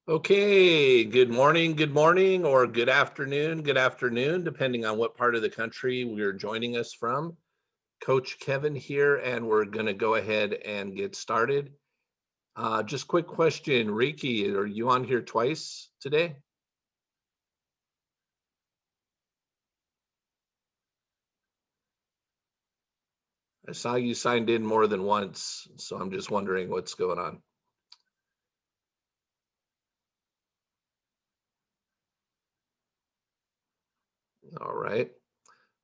Okay, good morning, or good afternoon, depending on what part of the country you're joining us from. Coach Kevin here, and we're going to go ahead and get started. Just quick question, Ricky, are you on here twice today? I saw you signed in more than once, so I'm just wondering what's going on. All right,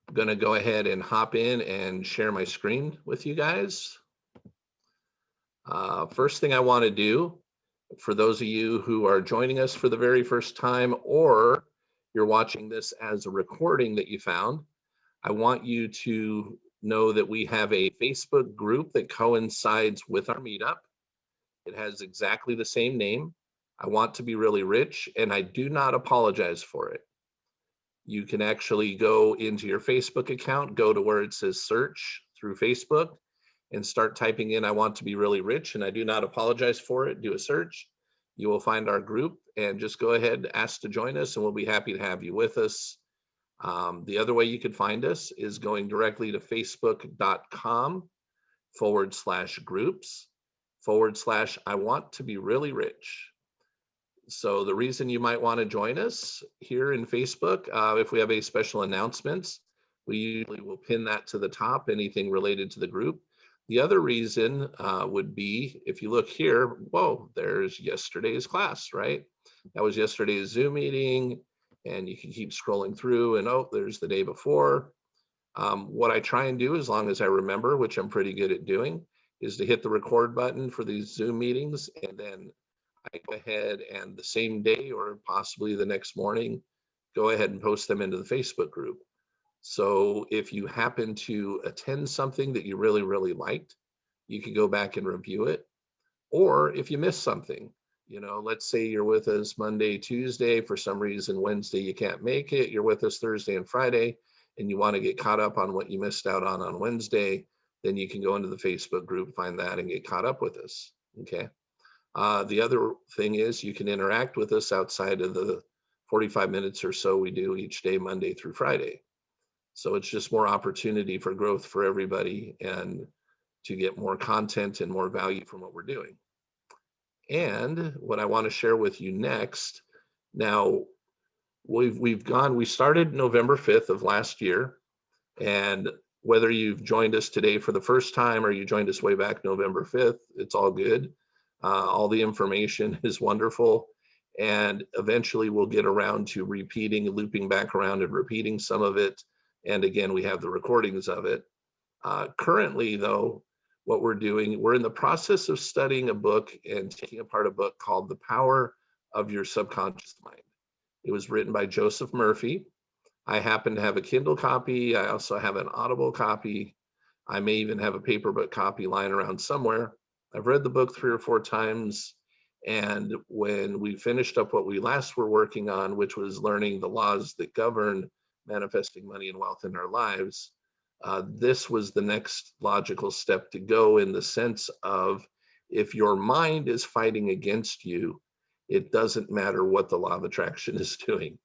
I'm going to go ahead and hop in and share my screen with you guys. First thing I want to do, for those of you who are joining us for the very first time, or you're watching this as a recording that you found, I want you to know that we have a Facebook group that coincides with our meetup. It has exactly the same name. I want to be really rich, and I do not apologize for it. You can actually go into your Facebook account, go to where it says search through Facebook, and start typing in, I want to be really rich, and I do not apologize for it. Do a search. You will find our group, and just go ahead, ask to join us, and we'll be happy to have you with us. The other way you could find us is going directly to facebook.com/groups/ I want to be really rich. So the reason you might want to join us here in Facebook, if we have any special announcements, we usually will pin that to the top, anything related to the group. The other reason would be, if you look here, whoa, there's yesterday's class, right? That was yesterday's Zoom meeting, and you can keep scrolling through and, oh, there's the day before. What I try and do, as long as I remember, which I'm pretty good at doing, is to hit the record button for these Zoom meetings, and then I go ahead and the same day or possibly the next morning, go ahead and post them into the Facebook group. So if you happen to attend something that you really, really liked, you can go back and review it. Or if you missed something, let's say you're with us Monday, Tuesday, for some reason, Wednesday, you can't make it. You're with us Thursday and Friday, and you want to get caught up on what you missed out on Wednesday, then you can go into the Facebook group, find that, and get caught up with us. Okay. The other thing is you can interact with us outside of the 45 minutes or so we do each day, Monday through Friday. So it's just more opportunity for growth for everybody and to get more content and more value from what we're doing. And what I want to share with you next, now we started November 5th of last year, and whether you've joined us today for the first time or you joined us way back November 5th, it's all good. All the information is wonderful. And eventually we'll get around to repeating, looping back around and repeating some of it. And again, we have the recordings of it. Currently, though, what we're doing, we're in the process of studying a book and taking apart a book called The Power of Your Subconscious Mind. It was written by Joseph Murphy. I happen to have a Kindle copy. I also have an Audible copy. I may even have a paperback copy lying around somewhere. I've read the book 3 or 4 times. And when we finished up what we last were working on, which was learning the laws that govern manifesting money and wealth in our lives, this was the next logical step to go, in the sense of, if your mind is fighting against you, it doesn't matter what the law of attraction is doing.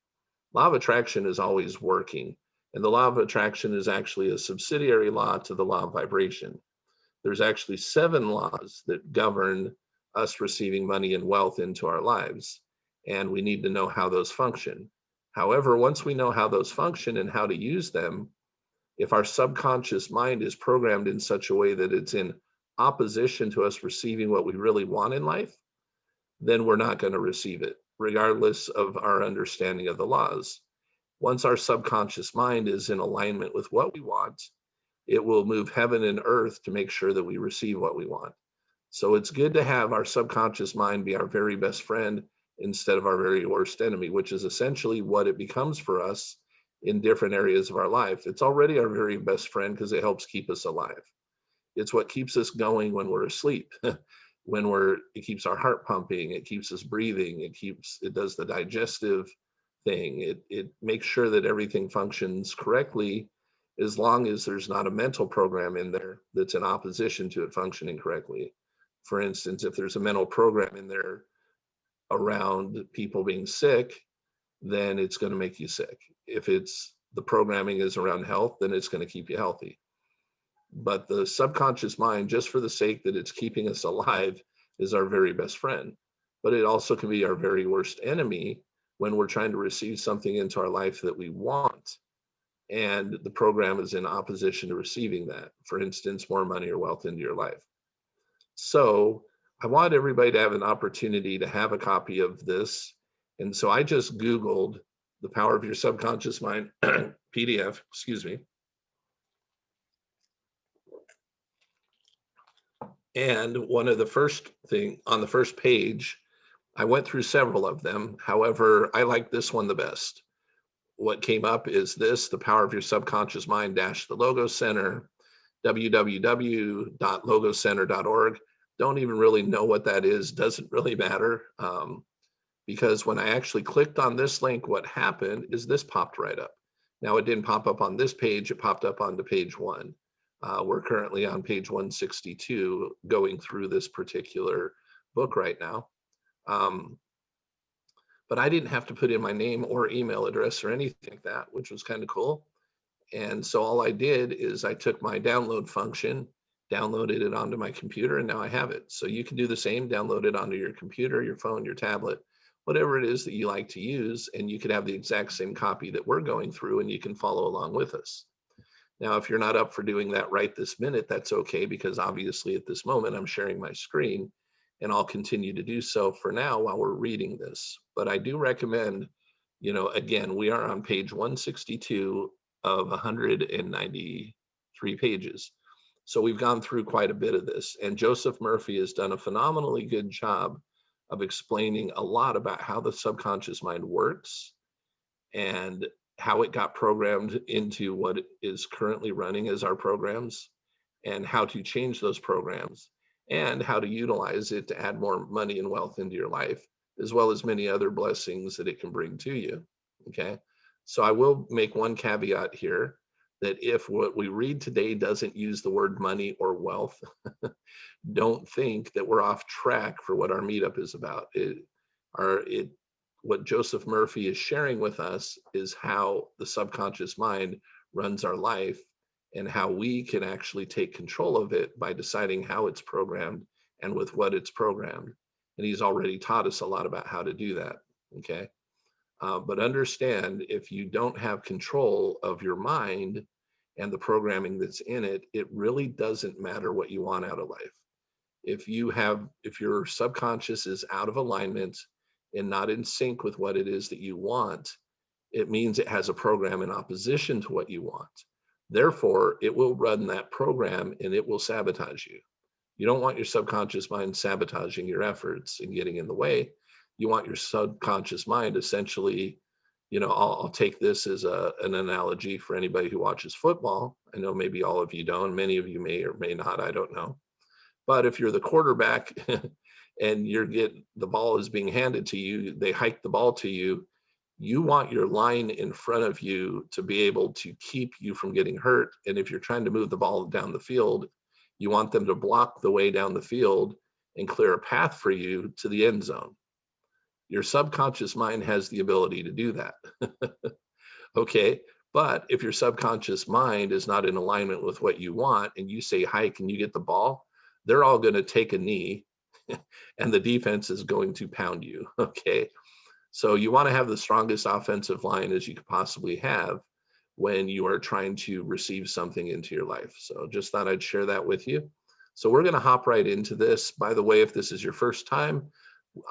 Law of attraction is always working. And the law of attraction is actually a subsidiary law to the law of vibration. There's actually 7 laws that govern us receiving money and wealth into our lives. And we need to know how those function. However, once we know how those function and how to use them, if our subconscious mind is programmed in such a way that it's in opposition to us receiving what we really want in life, then we're not going to receive it, regardless of our understanding of the laws. Once our subconscious mind is in alignment with what we want, it will move heaven and earth to make sure that we receive what we want. So it's good to have our subconscious mind be our very best friend instead of our very worst enemy, which is essentially what it becomes for us in different areas of our life. It's already our very best friend because it helps keep us alive. It's what keeps us going when we're asleep. It keeps our heart pumping, it keeps us breathing, it does the digestive thing. It makes sure that everything functions correctly, as long as there's not a mental program in there that's in opposition to it functioning correctly. For instance, if there's a mental program in there around people being sick, then it's going to make you sick. If it's the programming is around health, then it's going to keep you healthy. But the subconscious mind, just for the sake that it's keeping us alive, is our very best friend. But it also can be our very worst enemy when we're trying to receive something into our life that we want, and the program is in opposition to receiving that. For instance, more money or wealth into your life. So I want everybody to have an opportunity to have a copy of this. And so I just Googled The Power of Your Subconscious Mind PDF, excuse me. And one of the first thing on the first page, I went through several of them. However, I like this one the best. What came up is this: The Power of Your Subconscious Mind dash the Logos Center, www.logoscenter.org. Don't even really know what that is, doesn't really matter. Because when I actually clicked on this link, what happened is this popped right up. Now, it didn't pop up on this page, it popped up onto page 1. We're currently on page 162 going through this particular book right now. But I didn't have to put in my name or email address or anything like that, which was kind of cool. And so all I did is I took my download function, downloaded it onto my computer, and now I have it. So you can do the same, download it onto your computer, your phone, your tablet, whatever it is that you like to use, and you could have the exact same copy that we're going through, and you can follow along with us. Now, if you're not up for doing that right this minute, that's okay, because obviously at this moment I'm sharing my screen, and I'll continue to do so for now while we're reading this. But I do recommend, again, we are on page 162 of 193 pages. So we've gone through quite a bit of this, and Joseph Murphy has done a phenomenally good job of explaining a lot about how the subconscious mind works and how it got programmed into what is currently running as our programs, and how to change those programs, and how to utilize it to add more money and wealth into your life, as well as many other blessings that it can bring to you. Okay. So I will make one caveat here, that if what we read today doesn't use the word money or wealth, don't think that we're off track for what our meetup is about. What Joseph Murphy is sharing with us is how the subconscious mind runs our life, and how we can actually take control of it by deciding how it's programmed and with what it's programmed. And he's already taught us a lot about how to do that. Okay. But understand, if you don't have control of your mind and the programming that's in it, it really doesn't matter what you want out of life. If your subconscious is out of alignment and not in sync with what it is that you want, it means it has a program in opposition to what you want. Therefore, it will run that program and it will sabotage you. You don't want your subconscious mind sabotaging your efforts and getting in the way. You want your subconscious mind essentially, I'll take this as an analogy for anybody who watches football. I know maybe all of you don't, many of you may or may not, I don't know. But if you're the quarterback and the ball is being handed to you, they hike the ball to you, you want your line in front of you to be able to keep you from getting hurt. And if you're trying to move the ball down the field, you want them to block the way down the field and clear a path for you to the end zone. Your subconscious mind has the ability to do that. Okay. But if your subconscious mind is not in alignment with what you want, and you say hike and you get the ball, they're all going to take a knee and the defense is going to pound you. Okay. So you want to have the strongest offensive line as you could possibly have when you are trying to receive something into your life. So just thought I'd share that with you. So we're going to hop right into this. By the way, if this is your first time,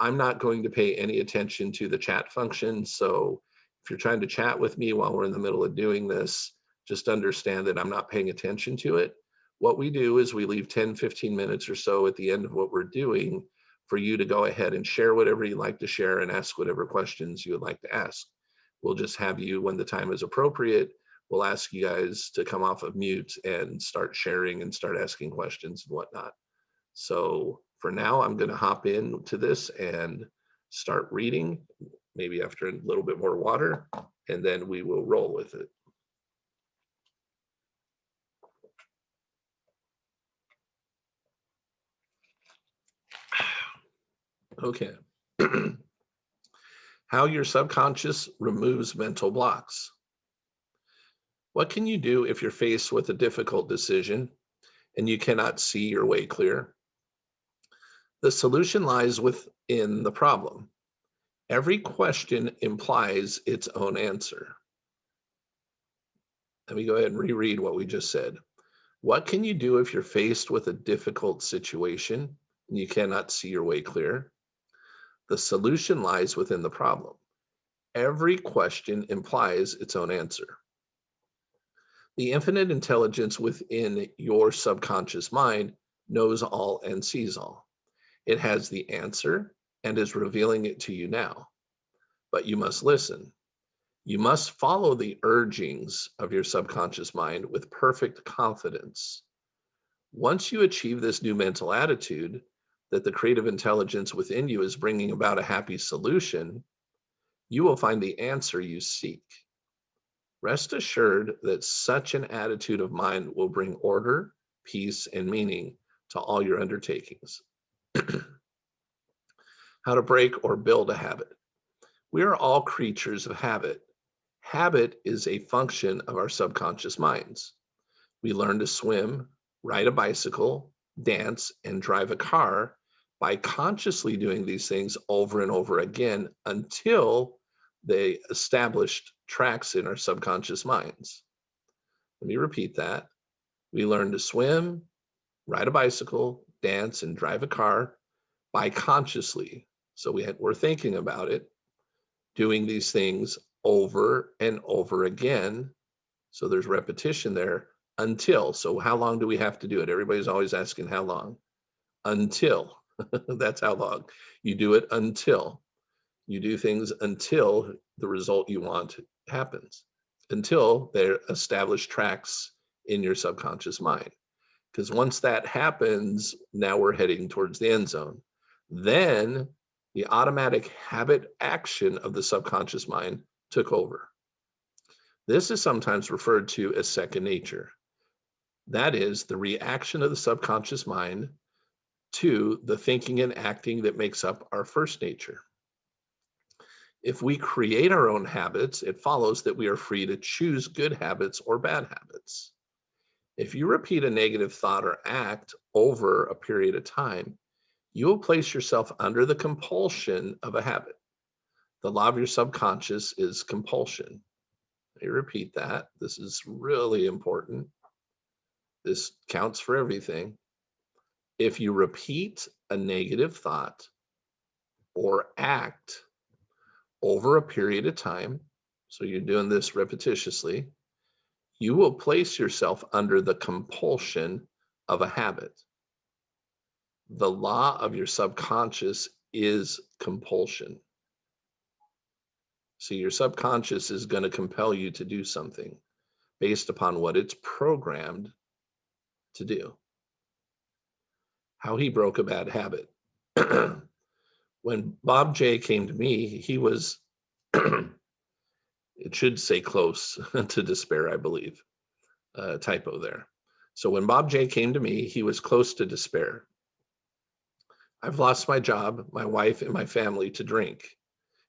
I'm not going to pay any attention to the chat function. So if you're trying to chat with me while we're in the middle of doing this, just understand that I'm not paying attention to it. What we do is we leave 10, 15 minutes or so at the end of what we're doing for you to go ahead and share whatever you'd like to share and ask whatever questions you would like to ask. We'll just have you, when the time is appropriate, we'll ask you guys to come off of mute and start sharing and start asking questions and whatnot. So for now, I'm going to hop into this and start reading, maybe after a little bit more water, and then we will roll with it. Okay. How your subconscious removes mental blocks. What can you do if you're faced with a difficult decision and you cannot see your way clear? The solution lies within the problem. Every question implies its own answer. Let me go ahead and reread what we just said. What can you do if you're faced with a difficult situation and you cannot see your way clear? The solution lies within the problem. Every question implies its own answer. The infinite intelligence within your subconscious mind knows all and sees all. It has the answer and is revealing it to you now. But you must listen. You must follow the urgings of your subconscious mind with perfect confidence. Once you achieve this new mental attitude that the creative intelligence within you is bringing about a happy solution, you will find the answer you seek. Rest assured that such an attitude of mind will bring order, peace, and meaning to all your undertakings. How to break or build a habit. We are all creatures of habit. Habit is a function of our subconscious minds. We learn to swim, ride a bicycle, dance, and drive a car by consciously doing these things over and over again until they established tracks in our subconscious minds. Let me repeat that. We learn to swim, ride a bicycle, dance, and drive a car by consciously. So we're thinking about it, doing these things over and over again. So there's repetition there until. So how long do we have to do it? Everybody's always asking how long. Until. That's how long. You do it until. You do things until the result you want happens, until they're established tracks in your subconscious mind. Because once that happens, now we're heading towards the end zone. Then the automatic habit action of the subconscious mind took over. This is sometimes referred to as second nature. That is the reaction of the subconscious mind to the thinking and acting that makes up our first nature. If we create our own habits, it follows that we are free to choose good habits or bad habits. If you repeat a negative thought or act over a period of time, you will place yourself under the compulsion of a habit. The law of your subconscious is compulsion. I repeat that. This is really important. This counts for everything. If you repeat a negative thought or act over a period of time, so you're doing this repetitiously, you will place yourself under the compulsion of a habit. The law of your subconscious is compulsion. So your subconscious is going to compel you to do something based upon what it's programmed to do. How he broke a bad habit. When Bob J came to me, he was, it should say close to despair, I believe. Typo there. So when Bob J came to me, he was close to despair. I've lost my job, my wife, and my family to drink.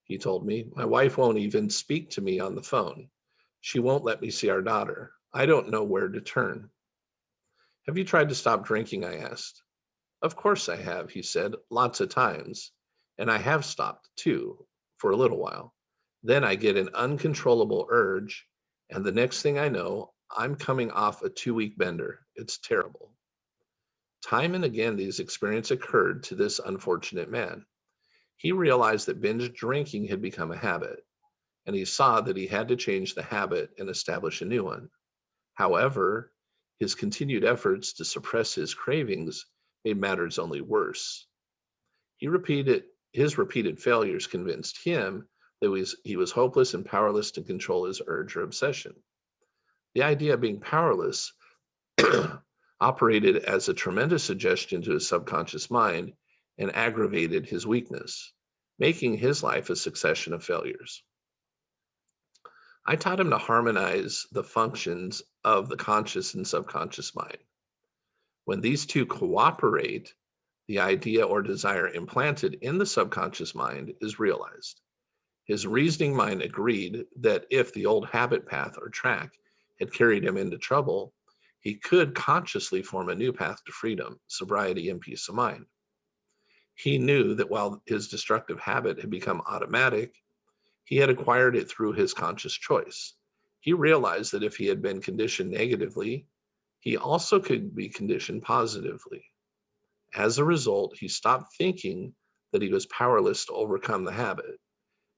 He told me, my wife won't even speak to me on the phone. She won't let me see our daughter. I don't know where to turn. Have you tried to stop drinking? I asked. Of course I have, he said, lots of times. And I have stopped too, for a little while. Then I get an uncontrollable urge, and the next thing I know, I'm coming off a 2-week bender. It's terrible. Time and again, these experiences occurred to this unfortunate man. He realized that binge drinking had become a habit, and he saw that he had to change the habit and establish a new one. However, his continued efforts to suppress his cravings made matters only worse. His repeated failures convinced him that he was hopeless and powerless to control his urge or obsession. The idea of being powerless operated as a tremendous suggestion to his subconscious mind and aggravated his weakness, making his life a succession of failures. I taught him to harmonize the functions of the conscious and subconscious mind. When these two cooperate, the idea or desire implanted in the subconscious mind is realized. His reasoning mind agreed that if the old habit path or track had carried him into trouble, he could consciously form a new path to freedom, sobriety, and peace of mind. He knew that while his destructive habit had become automatic, he had acquired it through his conscious choice. He realized that if he had been conditioned negatively, he also could be conditioned positively. As a result, he stopped thinking that he was powerless to overcome the habit.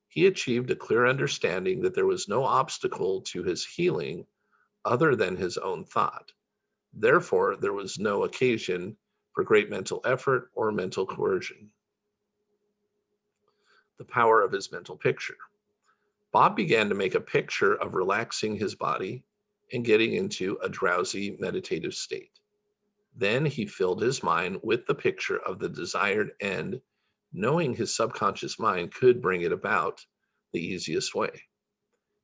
He achieved a clear understanding that there was no obstacle to his healing other than his own thought. Therefore, there was no occasion for great mental effort or mental coercion. The power of his mental picture. Bob began to make a picture of relaxing his body and getting into a drowsy meditative state. Then he filled his mind with the picture of the desired end, knowing his subconscious mind could bring it about the easiest way.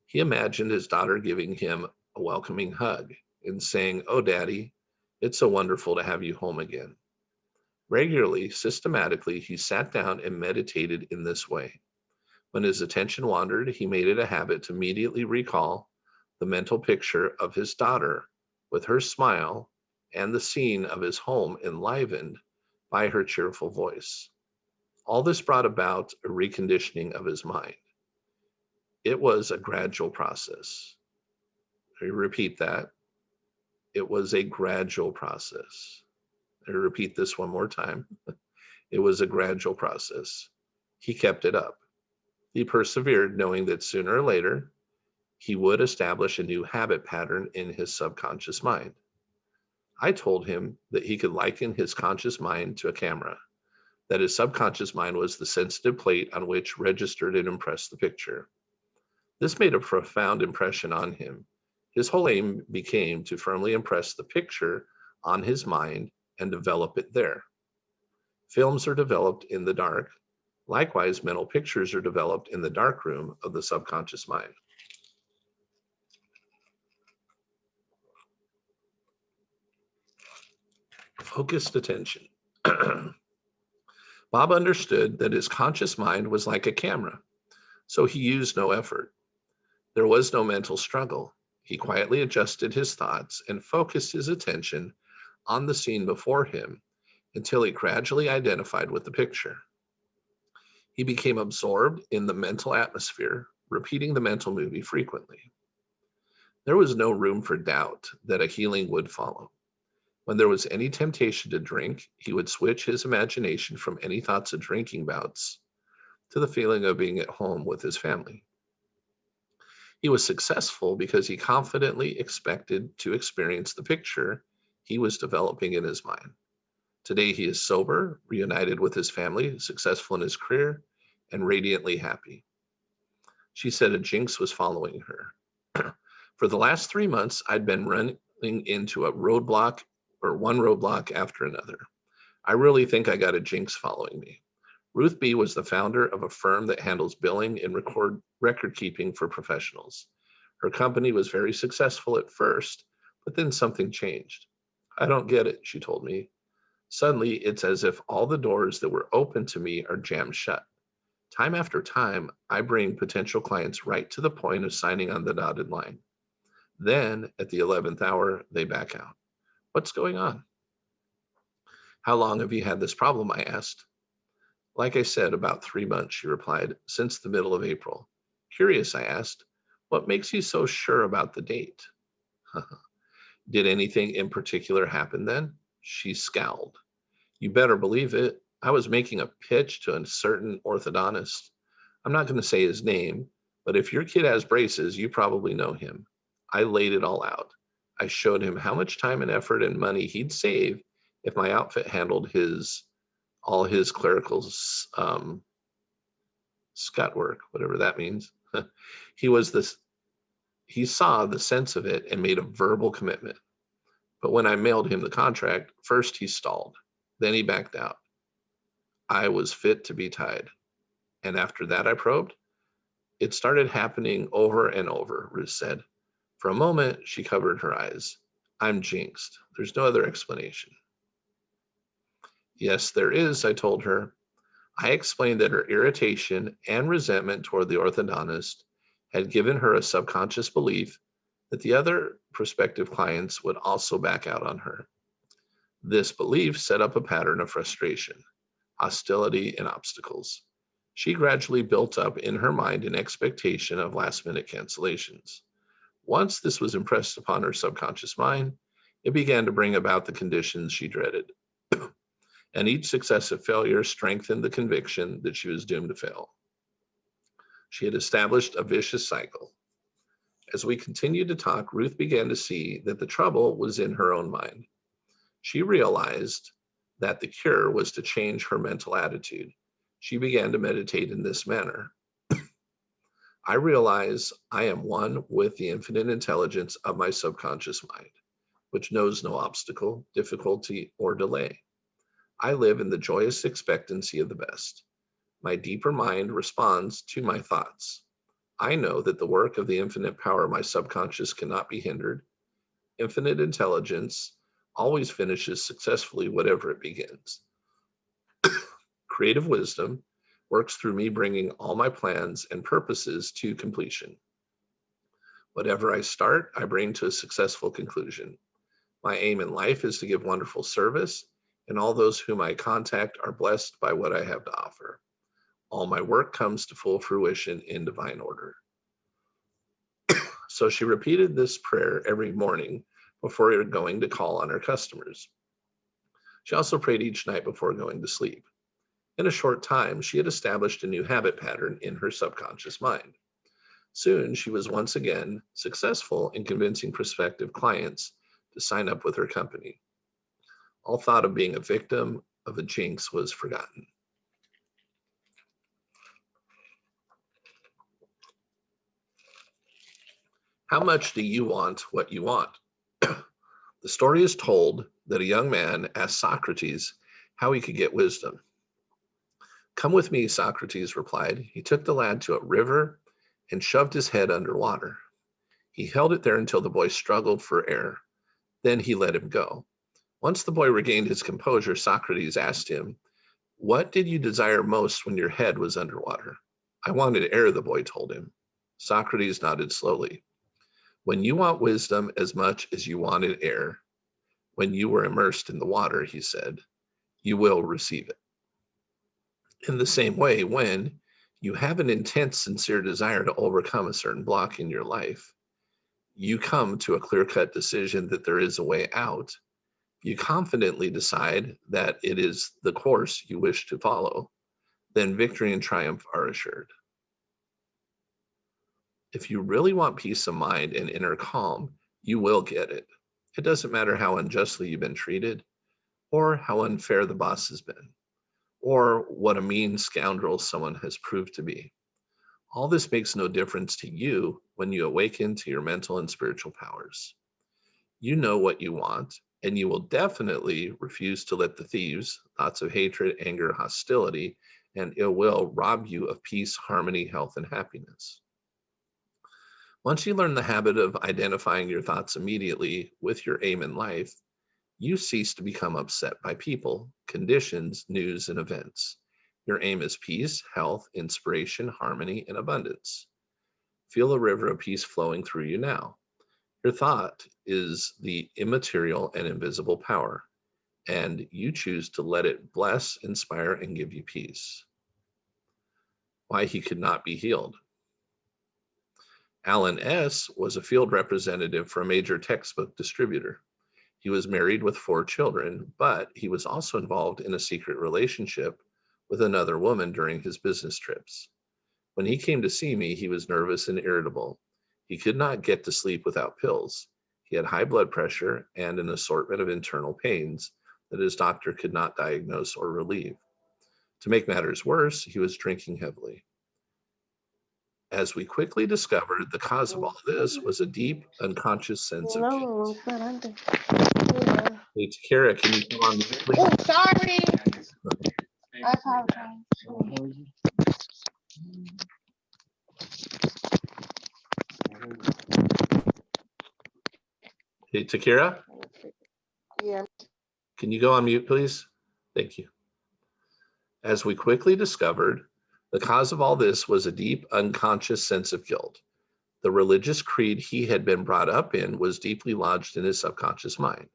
He imagined his daughter giving him a welcoming hug and saying, "Oh, Daddy, it's so wonderful to have you home again." Regularly, systematically, he sat down and meditated in this way. When his attention wandered, he made it a habit to immediately recall the mental picture of his daughter with her smile and the scene of his home enlivened by her cheerful voice. All this brought about a reconditioning of his mind. It was a gradual process. I repeat that. It was a gradual process. I repeat this one more time. It was a gradual process. He kept it up. He persevered, knowing that sooner or later, he would establish a new habit pattern in his subconscious mind. I told him that he could liken his conscious mind to a camera, that his subconscious mind was the sensitive plate on which registered and impressed the picture. This made a profound impression on him. His whole aim became to firmly impress the picture on his mind and develop it there. Films are developed in the dark. Likewise, mental pictures are developed in the dark room of the subconscious mind. Focused attention. Bob understood that his conscious mind was like a camera, so he used no effort. There was no mental struggle. He quietly adjusted his thoughts and focused his attention on the scene before him until he gradually identified with the picture. He became absorbed in the mental atmosphere, repeating the mental movie frequently. There was no room for doubt that a healing would follow. When there was any temptation to drink, he would switch his imagination from any thoughts of drinking bouts to the feeling of being at home with his family. He was successful because he confidently expected to experience the picture he was developing in his mind. Today, he is sober, reunited with his family, successful in his career, and radiantly happy. She said a jinx was following her. For the last 3 months, I'd been running into a roadblock or one roadblock after another. I really think I got a jinx following me. Ruth B. was the founder of a firm that handles billing and record keeping for professionals. Her company was very successful at first, but then something changed. I don't get it, she told me. Suddenly, it's as if all the doors that were open to me are jammed shut. Time after time, I bring potential clients right to the point of signing on the dotted line. Then, at the 11th hour, they back out. What's going on? How long have you had this problem? I asked. Like I said, about 3 months, she replied, since the middle of April. Curious, I asked, what makes you so sure about the date? Did anything in particular happen then? She scowled. You better believe it. I was making a pitch to a certain orthodontist. I'm not going to say his name, but if your kid has braces, you probably know him. I laid it all out. I showed him how much time and effort and money he'd save if my outfit handled all his clerical scut work, whatever that means. He saw the sense of it and made a verbal commitment. But when I mailed him the contract, first he stalled, then he backed out. I was fit to be tied. And after that, I probed. It started happening over and over, Ruth said. For a moment, she covered her eyes. I'm jinxed. There's no other explanation. Yes, there is, I told her. I explained that her irritation and resentment toward the orthodontist had given her a subconscious belief that the other prospective clients would also back out on her. This belief set up a pattern of frustration, hostility, and obstacles. She gradually built up in her mind an expectation of last-minute cancellations. Once this was impressed upon her subconscious mind, it began to bring about the conditions she dreaded. And each successive failure strengthened the conviction that she was doomed to fail. She had established a vicious cycle. As we continued to talk, Ruth began to see that the trouble was in her own mind. She realized that the cure was to change her mental attitude. She began to meditate in this manner. I realize I am one with the infinite intelligence of my subconscious mind, which knows no obstacle, difficulty, or delay. I live in the joyous expectancy of the best. My deeper mind responds to my thoughts. I know that the work of the infinite power of my subconscious cannot be hindered. Infinite intelligence always finishes successfully whatever it begins. Creative wisdom works through me, bringing all my plans and purposes to completion. Whatever I start, I bring to a successful conclusion. My aim in life is to give wonderful service, and all those whom I contact are blessed by what I have to offer. All my work comes to full fruition in divine order. So she repeated this prayer every morning before going to call on her customers. She also prayed each night before going to sleep. In a short time, she had established a new habit pattern in her subconscious mind. Soon, she was once again successful in convincing prospective clients to sign up with her company. All thought of being a victim of a jinx was forgotten. How much do you want what you want? The story is told that a young man asked Socrates how he could get wisdom. Come with me, Socrates replied. He took the lad to a river and shoved his head underwater. He held it there until the boy struggled for air. Then he let him go. Once the boy regained his composure, Socrates asked him, "What did you desire most when your head was underwater?" "I wanted air," the boy told him. Socrates nodded slowly. "When you want wisdom as much as you wanted air, when you were immersed in the water," he said, "you will receive it." In the same way, when you have an intense, sincere desire to overcome a certain block in your life, you come to a clear-cut decision that there is a way out. You confidently decide that it is the course you wish to follow, then victory and triumph are assured. If you really want peace of mind and inner calm, you will get it. It doesn't matter how unjustly you've been treated, or how unfair the boss has been, or what a mean scoundrel someone has proved to be. All this makes no difference to you when you awaken to your mental and spiritual powers. You know what you want, and you will definitely refuse to let the thieves, thoughts of hatred, anger, hostility, and ill will rob you of peace, harmony, health, and happiness. Once you learn the habit of identifying your thoughts immediately with your aim in life, you cease to become upset by people, conditions, news, and events. Your aim is peace, health, inspiration, harmony, and abundance. Feel a river of peace flowing through you now. Your thought is the immaterial and invisible power, and you choose to let it bless, inspire, and give you peace. Why he could not be healed. Alan S. was a field representative for a major textbook distributor. He was married with 4 children, but he was also involved in a secret relationship with another woman during his business trips. When he came to see me, he was nervous and irritable. He could not get to sleep without pills. He had high blood pressure and an assortment of internal pains that his doctor could not diagnose or relieve. To make matters worse, he was drinking heavily. As we quickly discovered, the cause of all this was a deep, unconscious sense of guilt. Hey, Takara, can you come on mute, please? Oh, sorry. I apologize. Hey, Takara, Yeah. can you go on mute, please? Thank you. As we quickly discovered, the cause of all this was a deep unconscious sense of guilt. The religious creed he had been brought up in was deeply lodged in his subconscious mind.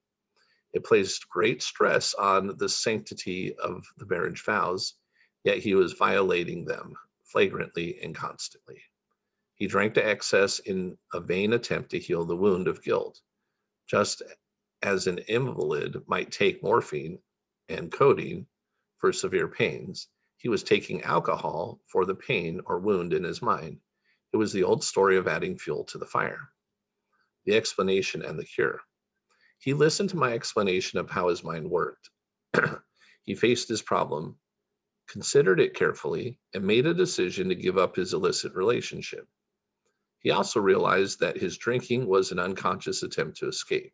It placed great stress on the sanctity of the marriage vows, yet he was violating them flagrantly and constantly. He drank to excess in a vain attempt to heal the wound of guilt, just as an invalid might take morphine and codeine for severe pains. He was taking alcohol for the pain or wound in his mind. It was the old story of adding fuel to the fire. The explanation and the cure. He listened to my explanation of how his mind worked. He faced his problem, considered it carefully, and made a decision to give up his illicit relationship. He also realized that his drinking was an unconscious attempt to escape.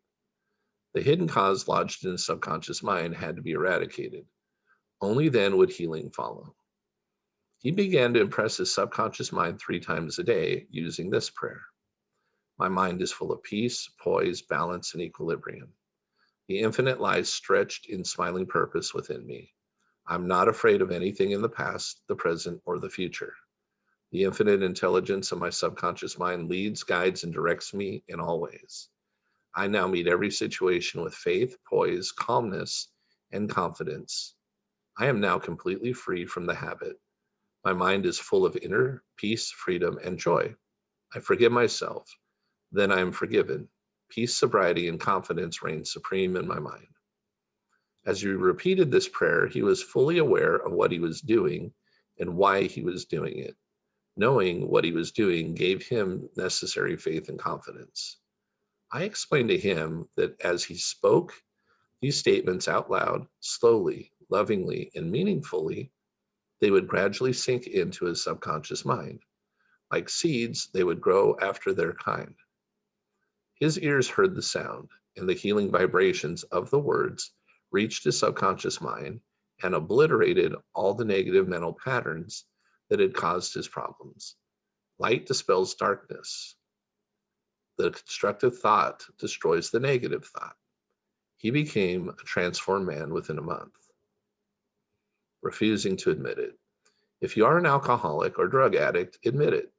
The hidden cause lodged in his subconscious mind had to be eradicated. Only then would healing follow. He began to impress his subconscious mind 3 times a day using this prayer. My mind is full of peace, poise, balance, and equilibrium. The infinite lies stretched in smiling purpose within me. I'm not afraid of anything in the past, the present, or the future. The infinite intelligence of my subconscious mind leads, guides, and directs me in all ways. I now meet every situation with faith, poise, calmness, and confidence. I am now completely free from the habit. My mind is full of inner peace, freedom, and joy. I forgive myself. Then I am forgiven. Peace, sobriety, and confidence reign supreme in my mind. As he repeated this prayer, he was fully aware of what he was doing and why he was doing it. Knowing what he was doing gave him necessary faith and confidence. I explained to him that as he spoke these statements out loud, slowly, lovingly, and meaningfully, they would gradually sink into his subconscious mind. Like seeds, they would grow after their kind. His ears heard the sound, and the healing vibrations of the words reached his subconscious mind and obliterated all the negative mental patterns that had caused his problems. Light dispels darkness. The constructive thought destroys the negative thought. He became a transformed man within a month. Refusing to admit it. If you are an alcoholic or drug addict, admit it.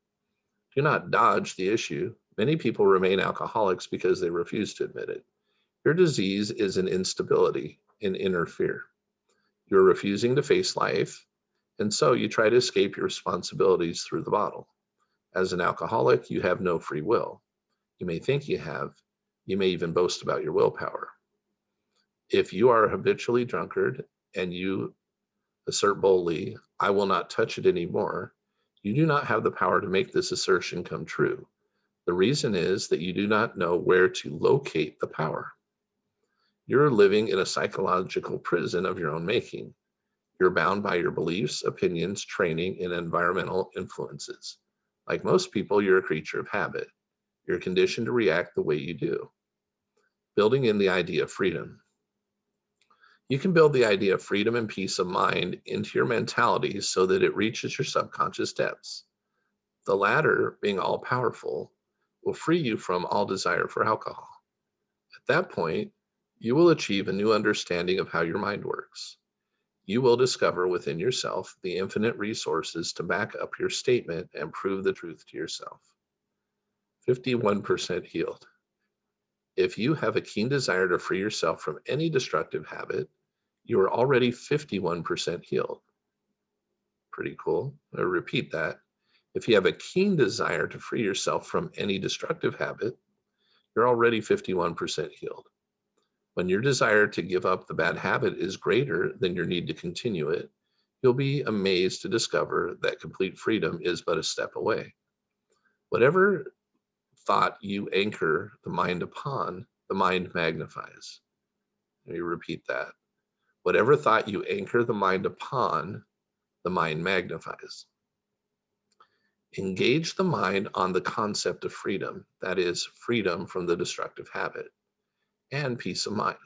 Do not dodge the issue. Many people remain alcoholics because they refuse to admit it. Your disease is an instability, an inner fear. You're refusing to face life, and so you try to escape your responsibilities through the bottle. As an alcoholic, you have no free will. You may think you have. You may even boast about your willpower. If you are a habitually drunkard and you assert boldly, I will not touch it anymore, you do not have the power to make this assertion come true. The reason is that you do not know where to locate the power. You're living in a psychological prison of your own making. You're bound by your beliefs, opinions, training, and environmental influences. Like most people, you're a creature of habit. You're conditioned to react the way you do. Building in the idea of freedom. You can build the idea of freedom and peace of mind into your mentality so that it reaches your subconscious depths. The latter, being all powerful, will free you from all desire for alcohol. At that point, you will achieve a new understanding of how your mind works. You will discover within yourself the infinite resources to back up your statement and prove the truth to yourself. 51% healed. If you have a keen desire to free yourself from any destructive habit, you are already 51% healed. Pretty cool. I'll repeat that. If you have a keen desire to free yourself from any destructive habit, you're already 51% healed. When your desire to give up the bad habit is greater than your need to continue it, you'll be amazed to discover that complete freedom is but a step away. Whatever thought you anchor the mind upon, the mind magnifies. Let me repeat that. Whatever thought you anchor the mind upon, the mind magnifies. Engage the mind on the concept of freedom, that is, freedom from the destructive habit, and peace of mind.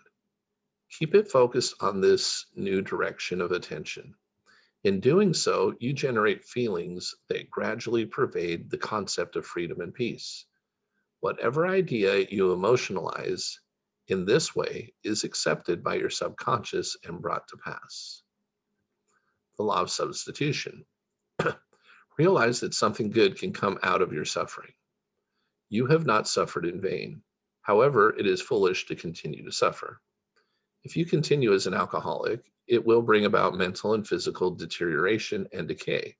Keep it focused on this new direction of attention. In doing so, you generate feelings that gradually pervade the concept of freedom and peace. Whatever idea you emotionalize in this way is accepted by your subconscious and brought to pass. the law of substitution. Realize that something good can come out of your suffering. You have not suffered in vain. However, it is foolish to continue to suffer. If you continue as an alcoholic, it will bring about mental and physical deterioration and decay.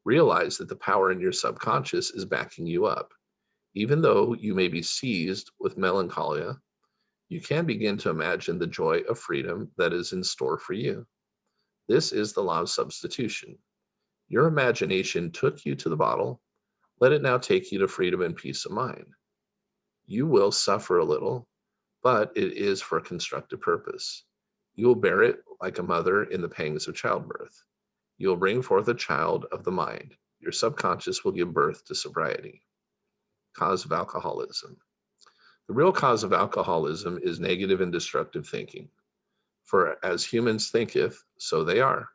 Realize that the power in your subconscious is backing you up. Even though you may be seized with melancholia, you can begin to imagine the joy of freedom that is in store for you. This is the law of substitution. Your imagination took you to the bottle. Let it now take you to freedom and peace of mind. You will suffer a little, but it is for a constructive purpose. You will bear it like a mother in the pangs of childbirth. You will bring forth a child of the mind. Your subconscious will give birth to sobriety. Cause of alcoholism. The real cause of alcoholism is negative and destructive thinking. For as humans thinketh, so they are.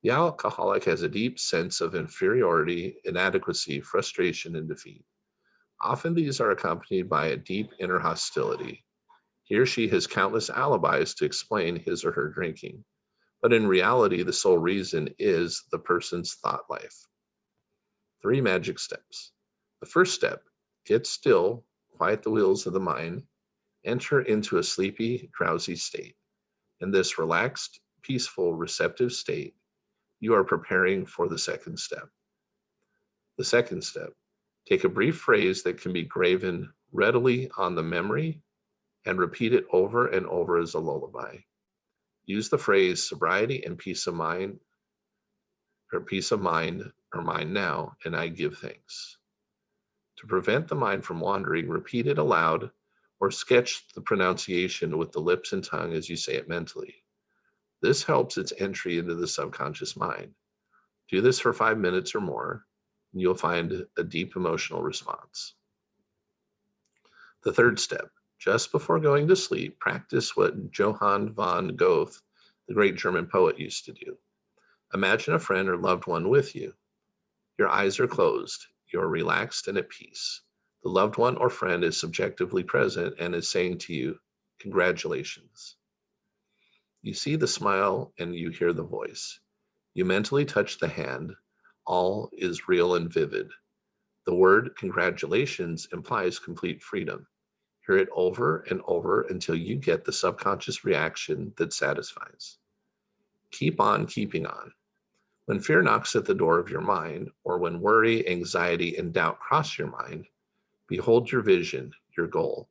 The alcoholic has a deep sense of inferiority, inadequacy, frustration, and defeat. Often these are accompanied by a deep inner hostility. He or she has countless alibis to explain his or her drinking, but in reality, the sole reason is the person's thought life. 3 magic steps. The first step, get still, quiet the wheels of the mind, enter into a sleepy, drowsy state. In this relaxed, peaceful, receptive state, you are preparing for the second step. The second step, take a brief phrase that can be graven readily on the memory and repeat it over and over as a lullaby. Use the phrase sobriety and peace of mind, or peace of mind, or mind now, and I give thanks. To prevent the mind from wandering, repeat it aloud or sketch the pronunciation with the lips and tongue as you say it mentally. This helps its entry into the subconscious mind. Do this for 5 minutes or more, and you'll find a deep emotional response. The third step, just before going to sleep, practice what Johann von Goethe, the great German poet, used to do. Imagine a friend or loved one with you. Your eyes are closed. You're relaxed and at peace. The loved one or friend is subjectively present and is saying to you, congratulations. You see the smile and you hear the voice. You mentally touch the hand. All is real and vivid. The word congratulations implies complete freedom. Hear it over and over until you get the subconscious reaction that satisfies. Keep on keeping on. When fear knocks at the door of your mind, or when worry, anxiety, and doubt cross your mind, behold your vision, your goal.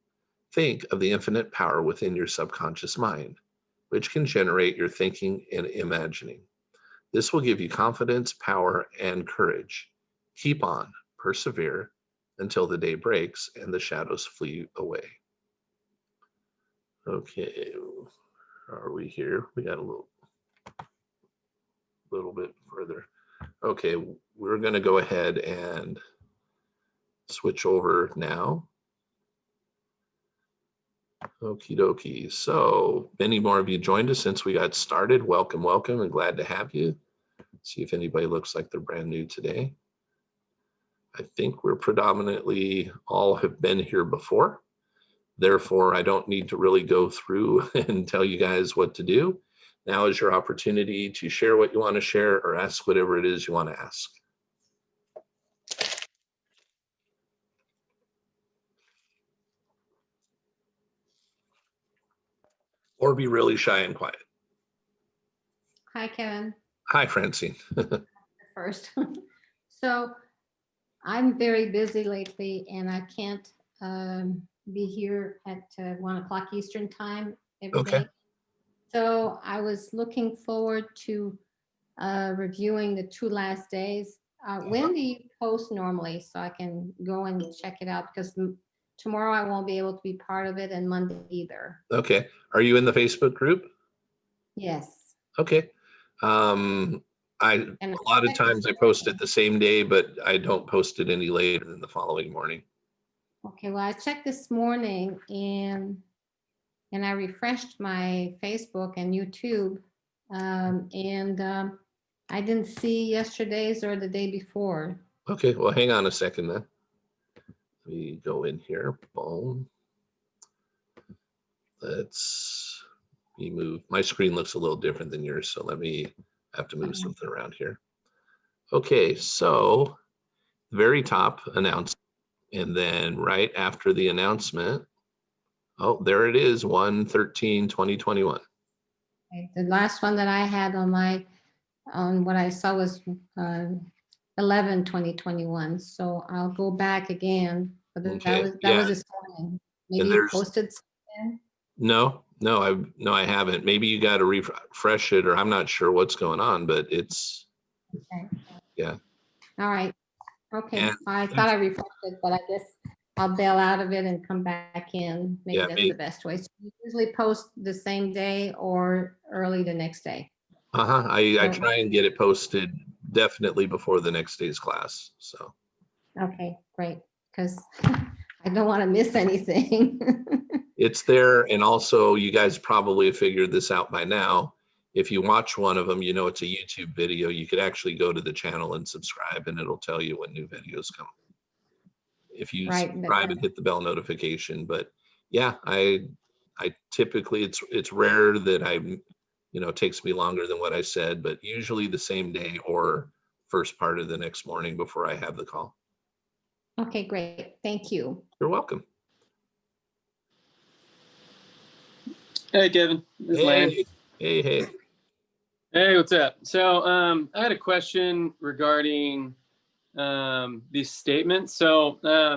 Think of the infinite power within your subconscious mind, which can generate your thinking and imagining. This will give you confidence, power, and courage. Keep on, persevere until the day breaks and the shadows flee away. Okay, are we here? We got a little bit further. Okay, we're going to go ahead and switch over now. Okie dokie. So many more of you joined us since we got started. Welcome, welcome, and glad to have you. See if anybody looks like they're brand new today. I think we're predominantly all have been here before. Therefore, I don't need to really go through and tell you guys what to do. Now is your opportunity to share what you want to share or ask whatever it is you want to ask. Or be really shy and quiet. Hi, Kevin. Hi, Francine. First. So I'm very busy lately and I can't be here at 1 o'clock Eastern time every Okay. day. So I was looking forward to reviewing the 2 last days. When do you post normally so I can go and check it out? Because tomorrow I won't be able to be part of it and Monday either. Okay. Are you in the Facebook group? Yes. Okay. A lot of times I post it the same day, but I don't post it any later than the following morning. Okay, well, I checked this morning and I refreshed my Facebook and YouTube, I didn't see yesterday's or the day before. Okay, well, hang on a second then. Let me go in here. Boom. Let's me move. My screen looks a little different than yours, so let me I have to move Okay. something around here. Okay, so very top announcement. And then right after the announcement, oh, there it is, 1/13/2021. Okay, the last one that I had on what I saw was 11/2021. So I'll go back again, but Okay, that yeah, was this morning. Maybe and you there's, posted something. no, I haven't. Maybe you got to refresh it, or I'm not sure what's going on, but it's, Okay. yeah. All right. Okay. And I thought I refreshed it, but I guess I'll bail out of it and come back in. Maybe yeah, that's the best way. So you usually post the same day or early the next day. I So- try and get it posted definitely before the next day's class. So Okay, great. Because I don't want to miss anything. it's there. And also you guys probably have figured this out by now. If you watch one of them, you know it's a YouTube video. You could actually go to the channel and subscribe, and it'll tell you when new videos come. If you Right, subscribe and hit the bell notification. But yeah, I typically, it's rare that it takes me longer than what I said, but usually the same day or first part of the next morning before I have the call. Okay, great. Thank you. You're welcome. Hey, Kevin. This is Landon. Hey. Hey, what's up? So I had a question regarding these statements. So a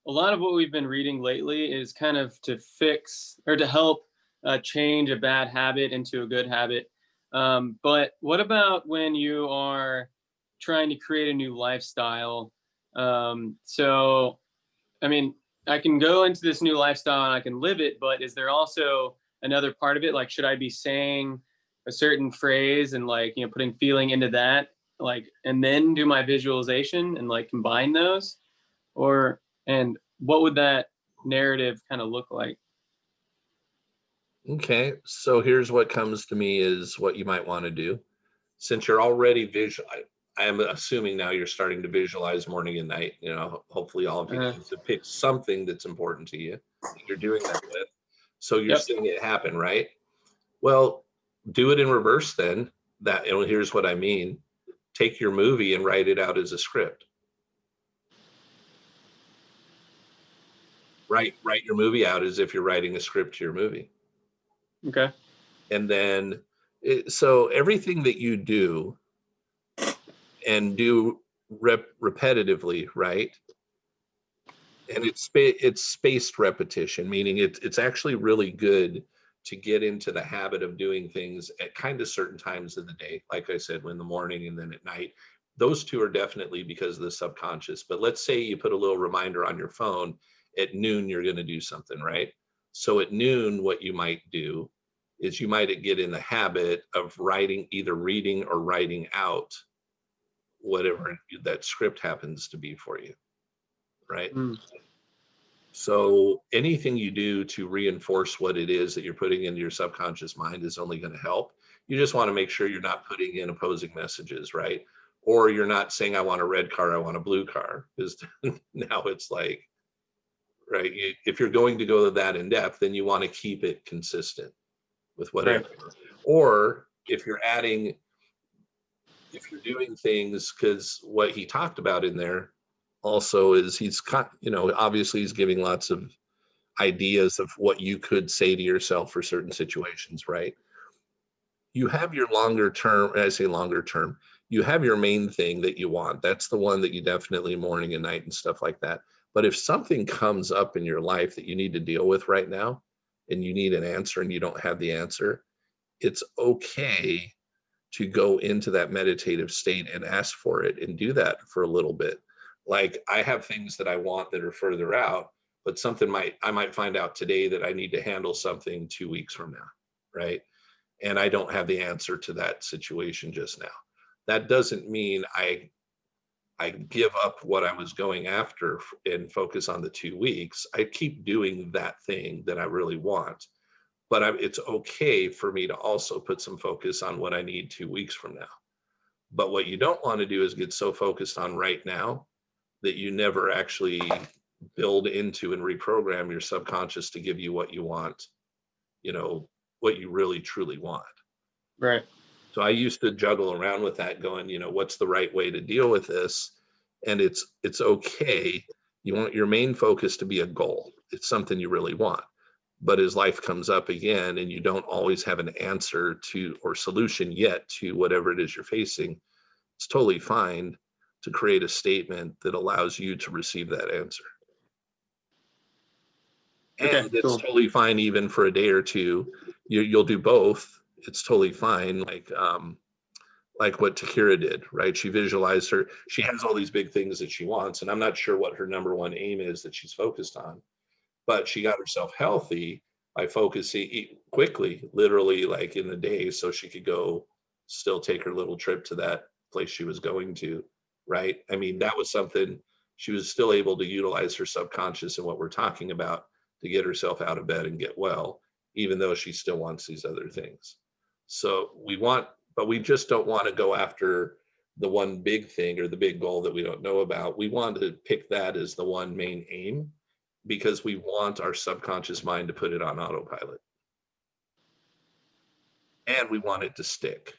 lot of what we've been reading lately is kind of to fix or to help change a bad habit into a good habit. But what about when you are trying to create a new lifestyle? So, I mean, I can go into this new lifestyle and I can live it, but is there also another part of it? Like, should I be saying a certain phrase and putting feeling into that, and then do my visualization and combine those? And what would that narrative kind of look like? Okay, so here's what comes to me is what you might want to do. Since you're already I am assuming now you're starting to visualize morning and night. Hopefully all of you Uh-huh. guys have picked something that's important to you that you're doing that with. So you're Yep. seeing it happen, right? Well, do it in reverse then. Here's what I mean. Take your movie and write it out as a script. Write your movie out as if you're writing a script to your movie. Okay. And then, so everything that you do and do repetitively, right? And it's spaced repetition, meaning it's actually really good to get into the habit of doing things at kind of certain times of the day. Like I said, in the morning and then at night. Those two are definitely because of the subconscious. But let's say you put a little reminder on your phone at noon, you're going to do something, right? So at noon, what you might do is you might get in the habit of either reading or writing out whatever that script happens to be for you, right? Mm. So anything you do to reinforce what it is that you're putting into your subconscious mind is only going to help. You just want to make sure you're not putting in opposing messages, right? Or you're not saying, I want a red car, I want a blue car, because now it's like, right? If you're going to go that in depth, then you want to keep it consistent with whatever. Right. Or if you're doing things, because what he talked about in there also is obviously he's giving lots of ideas of what you could say to yourself for certain situations, right? You have your longer term, and I say longer term, you have your main thing that you want. That's the one that you definitely morning and night and stuff like that. But if something comes up in your life that you need to deal with right now and you need an answer and you don't have the answer, it's okay to go into that meditative state and ask for it and do that for a little bit. Like I have things that I want that are further out, but I might find out today that I need to handle something 2 weeks from now, right? And I don't have the answer to that situation just now. That doesn't mean I give up what I was going after and focus on the 2 weeks. I keep doing that thing that I really want. But it's okay for me to also put some focus on what I need 2 weeks from now. But what you don't want to do is get so focused on right now that you never actually build into and reprogram your subconscious to give you what you want, what you really truly want. Right. So I used to juggle around with that going, what's the right way to deal with this? And it's okay. You want your main focus to be a goal. It's something you really want. But as life comes up again and you don't always have an answer to or solution yet to whatever it is you're facing, it's totally fine to create a statement that allows you to receive that answer. Okay, And it's cool. totally fine even for a day or two. You'll do both. It's totally fine. Like what Takira did, right? She visualized she has all these big things that she wants, and I'm not sure what her number one aim is that she's focused on, but she got herself healthy by focusing quickly, literally like in the day, so she could go still take her little trip to that place she was going to, right? I mean, that was something she was still able to utilize her subconscious and what we're talking about to get herself out of bed and get well, even though she still wants these other things. So but we just don't want to go after the one big thing or the big goal that we don't know about. We want to pick that as the one main aim because we want our subconscious mind to put it on autopilot. And we want it to stick.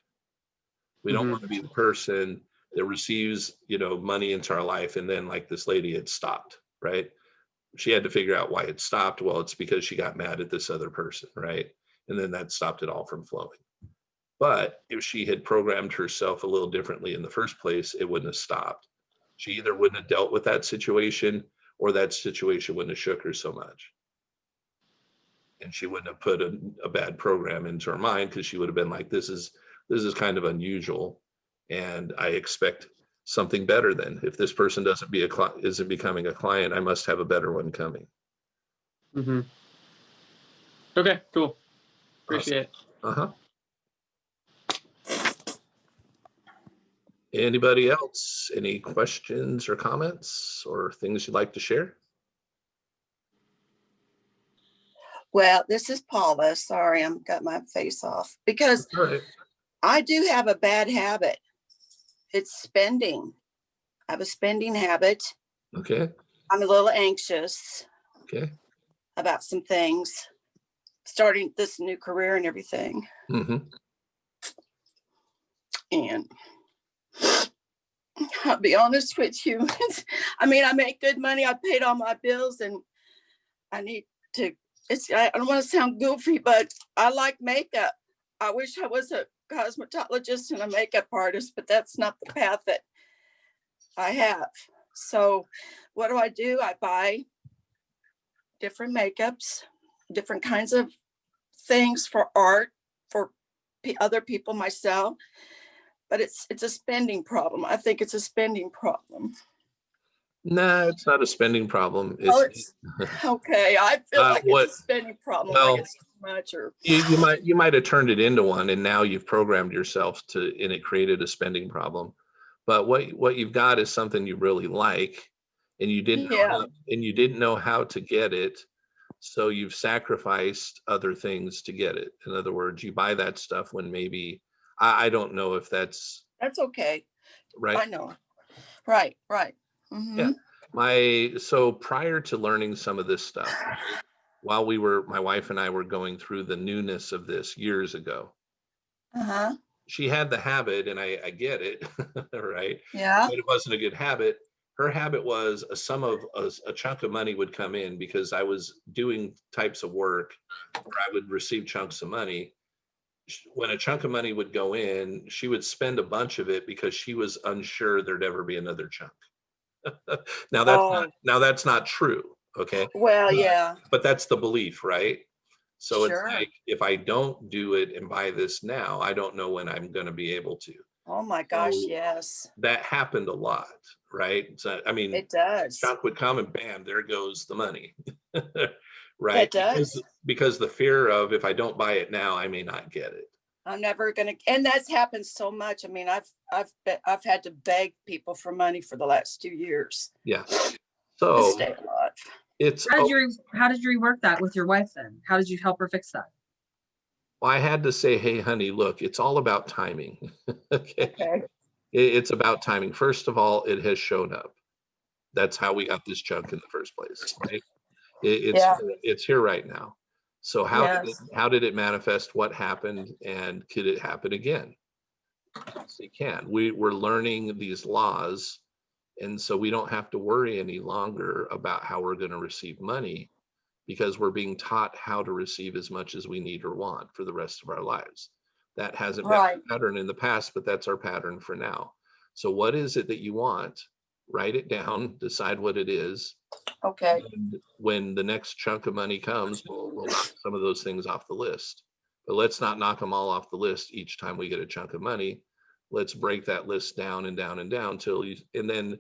We don't want to be the person that receives, money into our life and then like this lady had stopped, right? She had to figure out why it stopped. Well, it's because she got mad at this other person, right? And then that stopped it all from flowing. But if she had programmed herself a little differently in the first place, it wouldn't have stopped. She either wouldn't have dealt with that situation or that situation wouldn't have shook her so much. And she wouldn't have put a bad program into her mind because she would have been like, this is kind of unusual. And I expect something better then. If this person isn't becoming a client, I must have a better one coming. Mm-hmm. Okay, cool. Appreciate it. Uh-huh. Anybody else? Any questions or comments or things you'd like to share? Well, this is Paula. Sorry, I'm got my face off because All right. I do have a bad habit. It's spending. I have a spending habit. Okay. I'm a little anxious Okay. about some things, starting this new career and everything. Mm-hmm. And I'll be honest with you. I mean, I make good money. I paid all my bills and I need to, I don't want to sound goofy, but I like makeup. I wish I was a cosmetologist and a makeup artist, but that's not the path that I have. So what do? I buy different makeups, different kinds of things for art, for other people, myself. But it's a spending problem. I think it's a spending problem. No, it's not a spending problem. It's okay. I feel like it's a spending problem. Well, like it's too much, or you might have turned it into one, and now you've programmed yourself and it created a spending problem. But what you've got is something you really like, and you didn't know how to get it, so you've sacrificed other things to get it. In other words, you buy that stuff when maybe I don't know if that's okay. right. I know. Right. Mm-hmm. Yeah. So prior to learning some of this stuff, while my wife and I were going through the newness of this years ago, she had the habit, and I get it, right? Yeah. But it wasn't a good habit. Her habit was a chunk of money would come in because I was doing types of work where I would receive chunks of money. When a chunk of money would go in, she would spend a bunch of it because she was unsure there'd ever be another chunk. Now that's not true. Okay. Well, yeah. But that's the belief, right? So Sure. It's like, if I don't do it and buy this now, I don't know when I'm going to be able to. Oh my gosh, So yes. that happened a lot, right? So, I mean, It does. chunk would come and bam, there goes the money. Right? It does. Because the fear of, if I don't buy it now, I may not get it. I'm never gonna, and that's happened so much. I mean, I've had to beg people for money for the last 2 years. Yeah. To So stay alive. it's How did you rework that with your wife then? How did you help her fix that? I had to say, hey, honey, look, it's all about timing. Okay. Okay. It's about timing. First of all, it has shown up. That's how we got this junk in the first place, right? It's here right now. So how did it manifest? What happened? And could it happen again? Yes, you can. We're learning these laws. And so we don't have to worry any longer about how we're going to receive money because we're being taught how to receive as much as we need or want for the rest of our lives. That hasn't been Right. our pattern in the past, but that's our pattern for now. So what is it that you want? Write it down, decide what it is. Okay. And when the next chunk of money comes, we'll knock some of those things off the list. But let's not knock them all off the list each time we get a chunk of money. Let's break that list down and down and down till you, and then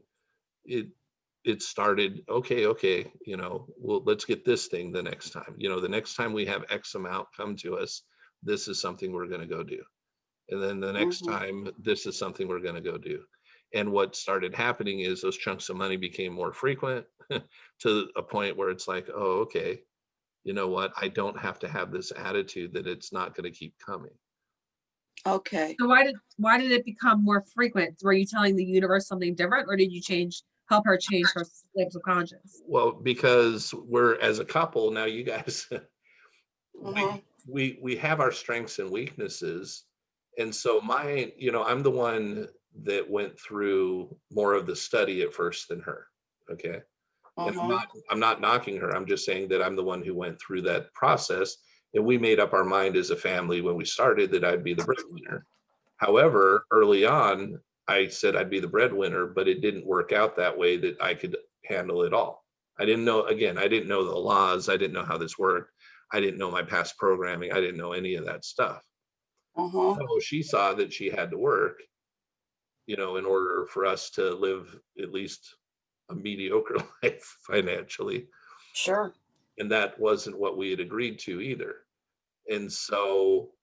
it started, okay, you know, well, let's get this thing the next time. You know, the next time we have X amount come to us, this is something we're going to go do. And then the next Mhm. time, this is something we're going to go do. And what started happening is those chunks of money became more frequent to a point where it's like, oh, okay, you know what? I don't have to have this attitude that it's not going to keep coming. Okay. So why did it become more frequent? Were you telling the universe something different, or did you help her change her subconscious? Well, because we're as a couple now, you guys, Mhm. we have our strengths and weaknesses. And so you know, I'm the one that went through more of the study at first than her. Okay. And Mhm. I'm not knocking her. I'm just saying that I'm the one who went through that process. And we made up our mind as a family when we started that I'd be the breadwinner. However, early on, I said I'd be the breadwinner, but it didn't work out that way that I could handle it all. I didn't know, again, I didn't know the laws. I didn't know how this worked. I didn't know my past programming. I didn't know any of that stuff. Mhm. So she saw that she had to work, you know, in order for us to live at least a mediocre life financially. Sure. And that wasn't what we had agreed to either. And so,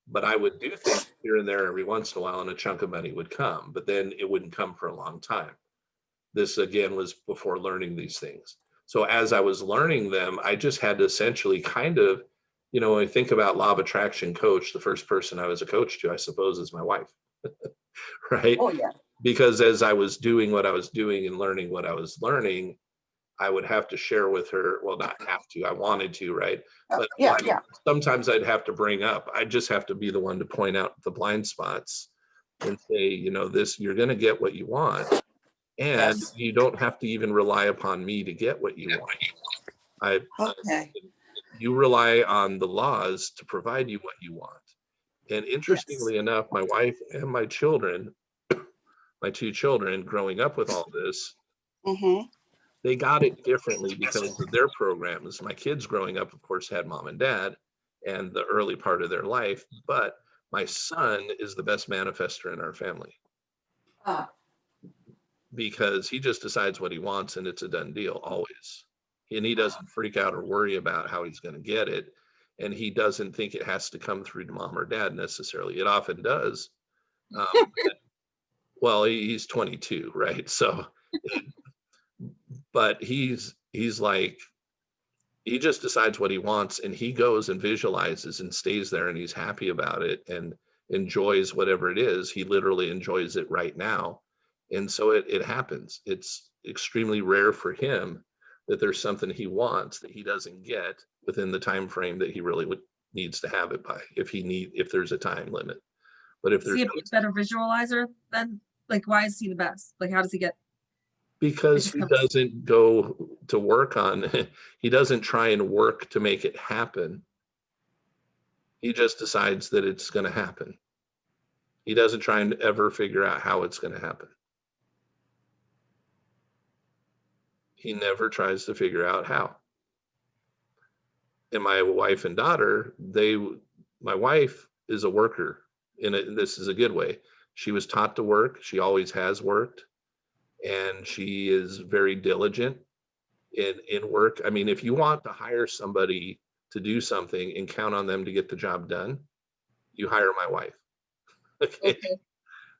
but I would do things here and there every once in a while and a chunk of money would come, but then it wouldn't come for a long time. This again was before learning these things. So as I was learning them, I just had to essentially kind of, you know, when I think about law of attraction coach, the first person I was a coach to, I suppose, is my wife, right? Oh yeah. Because as I was doing what I was doing and learning what I was learning, I would have to share with her, well, not have to, I wanted to, right? But Yeah. Yeah. sometimes I'd have to bring up, I just have to be the one to point out the blind spots and say, you know, this, you're going to get what you want. And Yes. you don't have to even rely upon me to get what you want. I, Okay. you rely on the laws to provide you what you want. And Yes. interestingly enough, my wife and my children, my two children growing up with all this, Mhm. they got it differently because of their programs. My kids growing up, of course, had mom and dad and the early part of their life, but my son is the best manifester in our family Ah. because he just decides what he wants and it's a done deal always. And he doesn't freak out or worry about how he's going to get it. And he doesn't think it has to come through to mom or dad necessarily. It often does. Well, he's 22, right? So, but he's like, he just decides what he wants and he goes and visualizes and stays there and he's happy about it and enjoys whatever it is. He literally enjoys it right now. And so it happens. It's extremely rare for him that there's something he wants that he doesn't get within the time frame that he really needs to have it by, if there's a time limit. But if Is there's he a better visualizer then? Like, why is he the best? Like, how does he get? It because just he comes. doesn't go to work on he doesn't try and work to make it happen. He just decides that it's going to happen. He doesn't try and ever figure out how it's going to happen. He never tries to figure out how. And my wife and daughter, my wife is a worker this is a good way. She was taught to work. She always has worked. And she is very diligent in work. I mean, if you want to hire somebody to do something and count on them to get the job done, you hire my wife. Okay. Okay.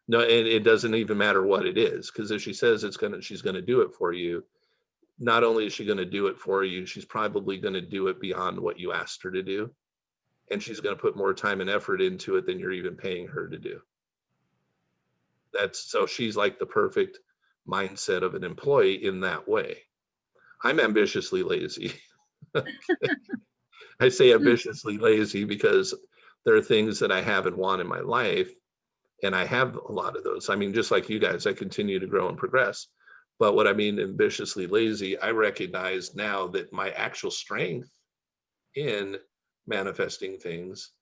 No, and it doesn't even matter what it is, because if she says she's gonna do it for you, not only is she gonna do it for you, she's probably gonna do it beyond what you asked her to do. And she's gonna put more time and effort into it than you're even paying her to do. So she's like the perfect mindset of an employee in that way. I'm ambitiously lazy. I say ambitiously lazy because there are things that I have and want in my life And I have a lot of those. I mean, just like you guys, I continue to grow and progress. But what I mean ambitiously lazy, I recognize now that my actual strength in manifesting things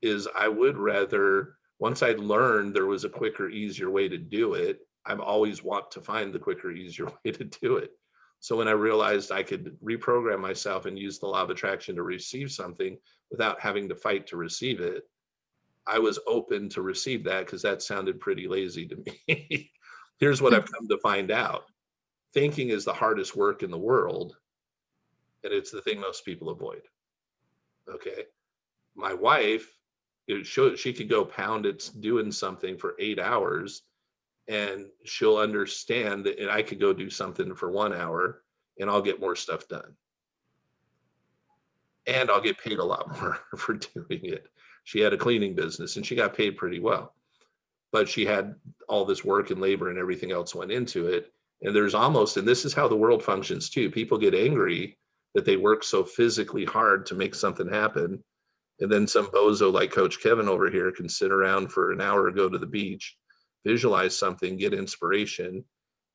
is I would rather, once I'd learned there was a quicker, easier way to do it, I've always want to find the quicker, easier way to do it. So when I realized I could reprogram myself and use the law of attraction to receive something without having to fight to receive it, I was open to receive that because that sounded pretty lazy to me. Here's what I've come to find out. Thinking is the hardest work in the world, and it's the thing most people avoid. Okay. My wife, she could go pound it doing something for 8 hours, and she'll understand that I could go do something for 1 hour and I'll get more stuff done. And I'll get paid a lot more for doing it. She had a cleaning business and she got paid pretty well, but she had all this work and labor and everything else went into it. And there's almost, and this is how the world functions too, people get angry that they work so physically hard to make something happen. And then some bozo like Coach Kevin over here can sit around for an hour, go to the beach, visualize something, get inspiration,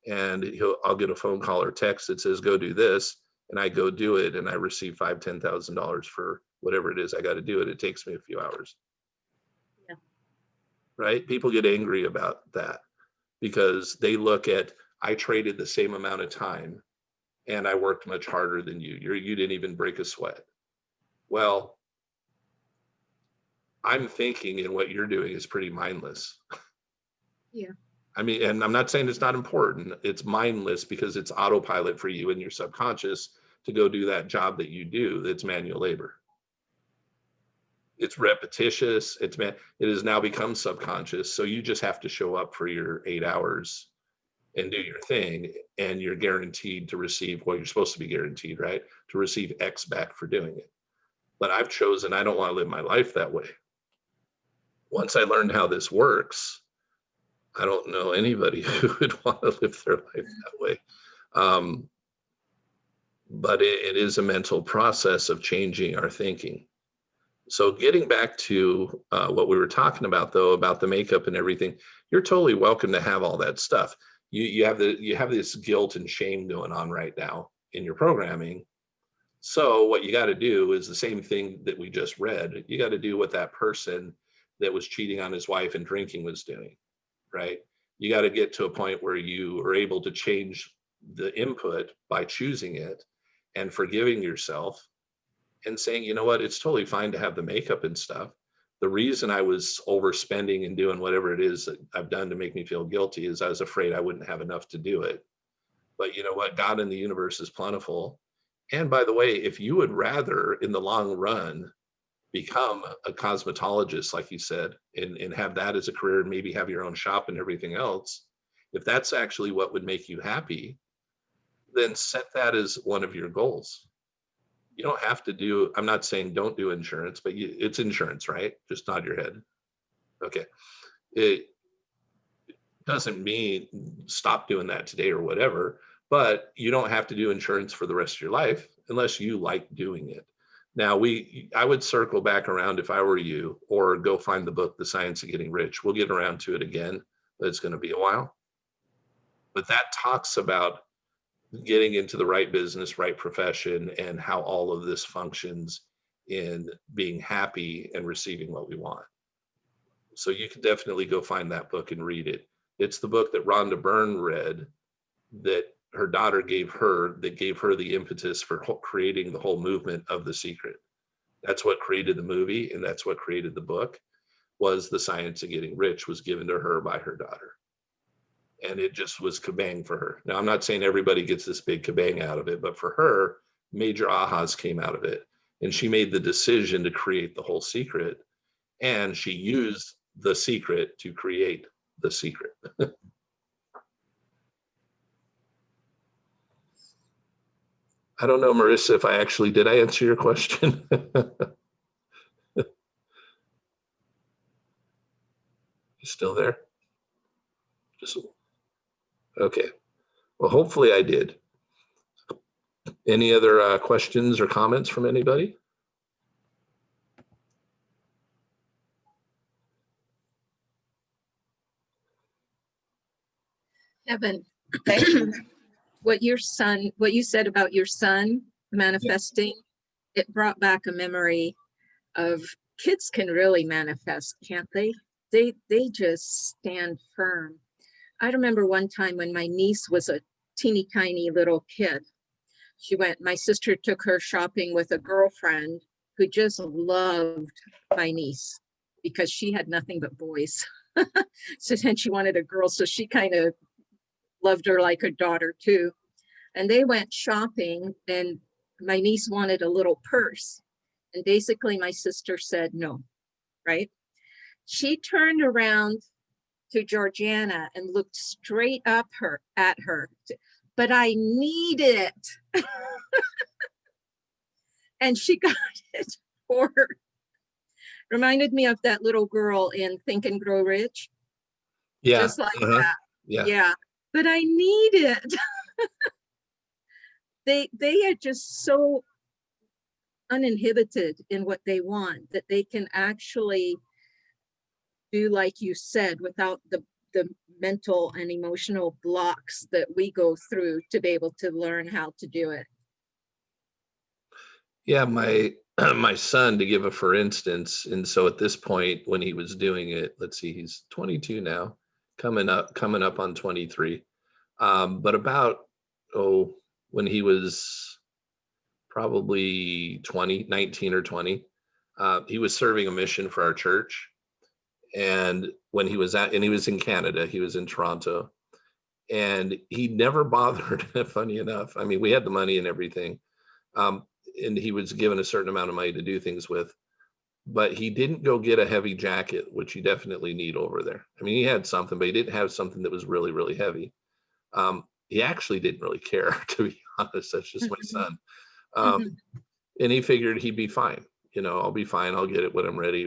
and I'll get a phone call or text that says, go do this. And I go do it and I receive $5,000, $10,000 for whatever it is I got to do it. It takes me a few hours. Yeah. Right? People get angry about that because they look at, I traded the same amount of time and I worked much harder than you. You didn't even break a sweat. Well, I'm thinking and what you're doing is pretty mindless. Yeah. I mean, and I'm not saying it's not important. It's mindless because it's autopilot for you and your subconscious to go do that job that you do. That's manual labor. It's repetitious. It has now become subconscious. So you just have to show up for your 8 hours and do your thing. And you're guaranteed to receive what you're supposed to be guaranteed, right? To receive X back for doing it. But I've chosen, I don't want to live my life that way. Once I learned how this works, I don't know anybody who would want to live their life that way. But it is a mental process of changing our thinking. So getting back to what we were talking about, though, about the makeup and everything, you're totally welcome to have all that stuff. You have this guilt and shame going on right now in your programming. So what you got to do is the same thing that we just read. You got to do what that person that was cheating on his wife and drinking was doing, right? You got to get to a point where you are able to change the input by choosing it and forgiving yourself and saying, you know what, it's totally fine to have the makeup and stuff. The reason I was overspending and doing whatever it is that I've done to make me feel guilty is I was afraid I wouldn't have enough to do it. But you know what, God in the universe is plentiful. And by the way, if you would rather in the long run become a cosmetologist, like you said, and have that as a career and maybe have your own shop and everything else, if that's actually what would make you happy, then set that as one of your goals. You don't have to do, I'm not saying don't do insurance, but it's insurance, right? Just nod your head. Okay. It doesn't mean stop doing that today or whatever, but you don't have to do insurance for the rest of your life unless you like doing it. Now, I would circle back around if I were you, or go find the book, The Science of Getting Rich. We'll get around to it again, but it's going to be a while. But that talks about getting into the right business, right profession, and how all of this functions in being happy and receiving what we want. So you can definitely go find that book and read it. It's the book that Rhonda Byrne read that her daughter gave her, that gave her the impetus for creating the whole movement of The Secret. That's what created the movie, and that's what created the book. Was The Science of Getting Rich was given to her by her daughter. And it just was kabang for her. Now, I'm not saying everybody gets this big kabang out of it, but for her, major ahas came out of it. And she made the decision to create the whole secret. And she used the secret to create the secret. I don't know, Marissa, if did I answer your question? You still there? Okay. Well, hopefully I did. Any other questions or comments from anybody? Evan, Thank you. what you said about your son manifesting, it brought back a memory of kids can really manifest, can't they? They just stand firm. I remember one time when my niece was a teeny tiny little kid. My sister took her shopping with a girlfriend who just loved my niece because she had nothing but boys. So then she wanted a girl, so she kind of loved her like a daughter too. And they went shopping, and my niece wanted a little purse. And basically my sister said no, right? She turned around to Georgiana and looked straight up at her, but I need it. And she got it for her. Reminded me of that little girl in Think and Grow Rich. Yeah. Just like uh-huh, that. Yeah. Yeah, but I need it. They are just so uninhibited in what they want that they can actually do like you said without the mental and emotional blocks that we go through to be able to learn how to do it. Yeah, my my son, to give a for instance, and so at this point when he was doing it, let's see, he's 22 now, coming up on 23. But about when he was probably 20, 19 or 20, he was serving a mission for our church. And when he was and he was in Canada, he was in Toronto, and he never bothered, funny enough. I mean, we had the money and everything. Um, and he was given a certain amount of money to do things with, but he didn't go get a heavy jacket, which you definitely need over there. I mean, he had something, but he didn't have something that was really, really heavy. He actually didn't really care, to be honest. That's just my son. And he figured he'd be fine. I'll be fine. I'll get it when I'm ready.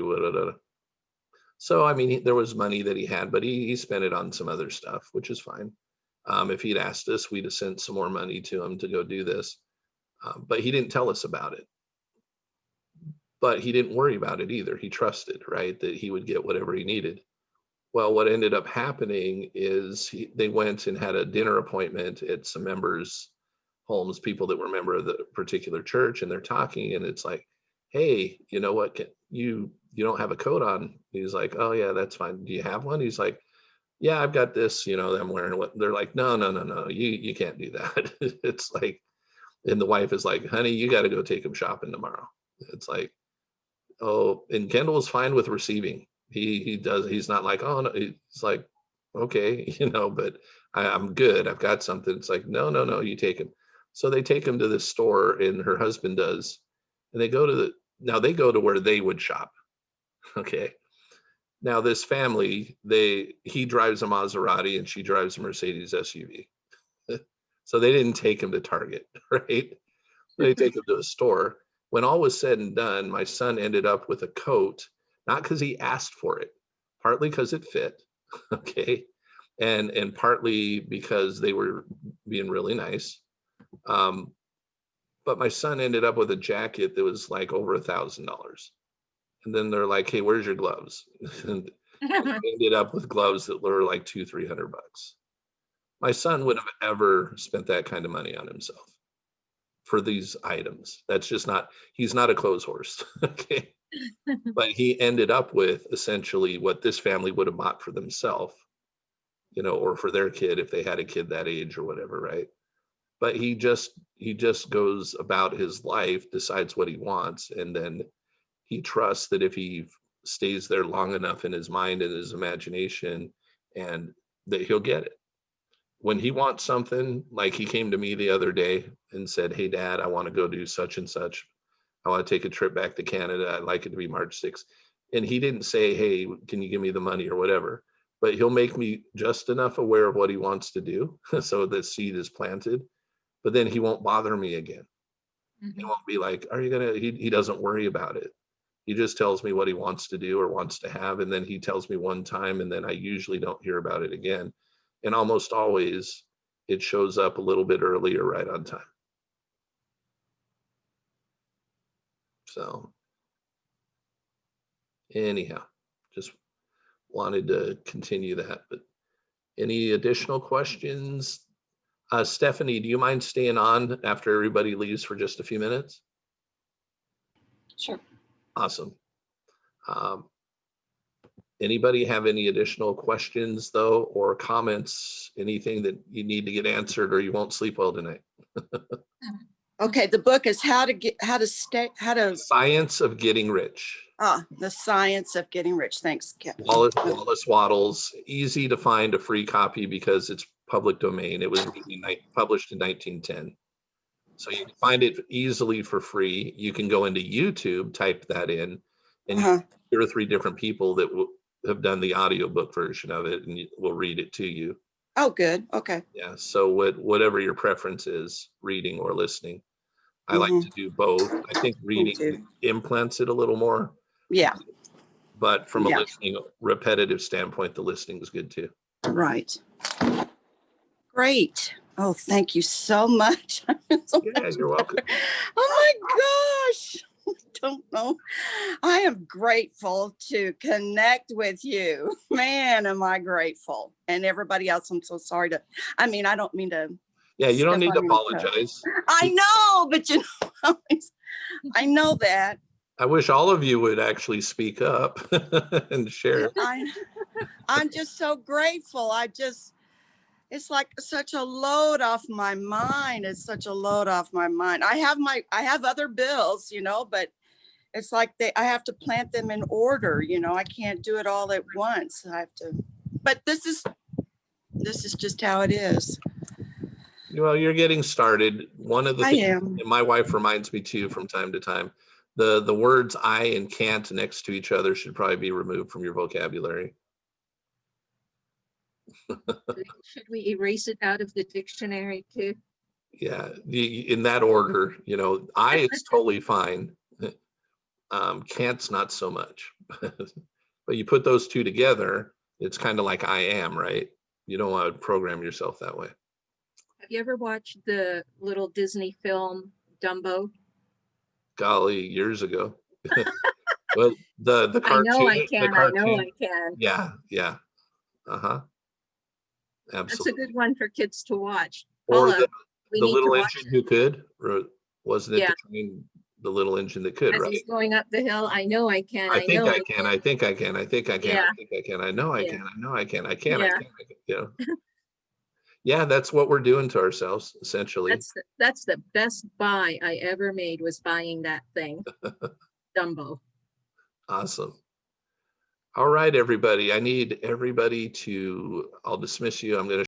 So, I mean, there was money that he had, but he spent it on some other stuff, which is fine. If he'd asked us, we'd have sent some more money to him to go do this. But he didn't tell us about it. But he didn't worry about it either. He trusted, right, that he would get whatever he needed. Well, what ended up happening is they went and had a dinner appointment at some members' homes, people that were member of the particular church, and they're talking, and it's like, hey, you know what? You don't have a coat on. He's like, oh yeah, that's fine. Do you have one? He's like, yeah, I've got this. I'm wearing what? They're like, no, no, no, no. You can't do that. It's like, and the wife is like, honey, you got to go take him shopping tomorrow. It's like, oh, and Kendall is fine with receiving. He's not like, oh no, he's like, okay, but I'm good. I've got something. It's like, no, no, no, you take him. So they take him to this store, and her husband does, and they go to where they would shop. Okay. Now this family, he drives a Maserati and she drives a Mercedes SUV. So they didn't take him to Target, right? They take him to a store. When all was said and done, my son ended up with a coat, not because he asked for it, partly because it fit, okay, and partly because they were being really nice. But my son ended up with a jacket that was like over $1,000, and then they're like, "Hey, where's your gloves?" And ended up with gloves that were like $200-300. My son would have ever spent that kind of money on himself for these items. That's just not, he's not a clothes horse. Okay. But he ended up with essentially what this family would have bought for themselves, or for their kid if they had a kid that age or whatever, right? But he just goes about his life, decides what he wants, and then he trusts that if he stays there long enough in his mind and his imagination, and that he'll get it. When he wants something, like he came to me the other day and said, hey dad, I want to go do such and such. I want to take a trip back to Canada. I'd like it to be March 6th. And he didn't say, hey, can you give me the money or whatever, but he'll make me just enough aware of what he wants to do so the seed is planted, but then he won't bother me again. He won't be like, are you gonna, he doesn't worry about it. He just tells me what he wants to do or wants to have, and then he tells me one time, and then I usually don't hear about it again. And almost always it shows up a little bit earlier, right on time. So anyhow, just wanted to continue that. But Any additional questions? Stephanie, do you mind staying on after everybody leaves for just a few minutes? Sure. Awesome. Anybody have any additional questions though, or comments, anything that you need to get answered or you won't sleep well tonight? Okay, the book is how to Science of Getting Rich. the science of getting rich. Thanks. Wallace Wattles, easy to find a free copy because it's public domain. It was published in 1910. So you can find it easily for free. You can go into YouTube, type that in, and Uh-huh. 2 or 3 different people that have done the audiobook version of it and will read it to you. Oh, good. Okay. Yeah, so whatever your preference is, reading or listening. I like Mhm. to do both. I think reading too. implants it a little more, Yeah, but from a Yeah. listening repetitive standpoint, the listening is good too. right. Great. Oh, thank you so much. Yeah, you're welcome. Oh my gosh. Don't know. I am grateful to connect with you. Man, am I grateful. And everybody else, I'm so sorry I don't mean to. Yeah, you don't step need to on your toes. apologize. I know, but I know that. I wish all of you would actually speak up and share. I'm just so grateful. It's like such a load off my mind. It's such a load off my mind. I have other bills, but it's like I have to plant them in order, I can't do it all at once. I have to, but this is just how it is. Well, you're getting started. One of the I things, am. and my wife reminds me too from time to time, the words I and can't next to each other should probably be removed from your vocabulary. Should we erase it out of the dictionary too? Yeah, in that order, I is totally fine. Can't's not so much. But you put those two together, it's kind of like I am, right? You don't want to program yourself that way. Have you ever watched the little Disney film Dumbo? Golly, years ago. Well, the I cartoon. know I the can, I know cartoon- I can. Yeah. Uh-huh. That's a Absolutely. good one for kids to watch. Or Paula, we the need to little watch engine it. who could, or wasn't it Yeah. the train, the little engine that could, As right? he's going up the hill, I know I can, I think know I can, I think I can, I think I can, Yeah. I think I can, I know I Yeah. can, I know I can, I can, I Yeah. can, Yeah, that's what we're doing to ourselves, essentially. That's the best buy I ever made, was buying that thing. Dumbo. Awesome. All right, everybody. I need everybody I'll dismiss you. I'm going to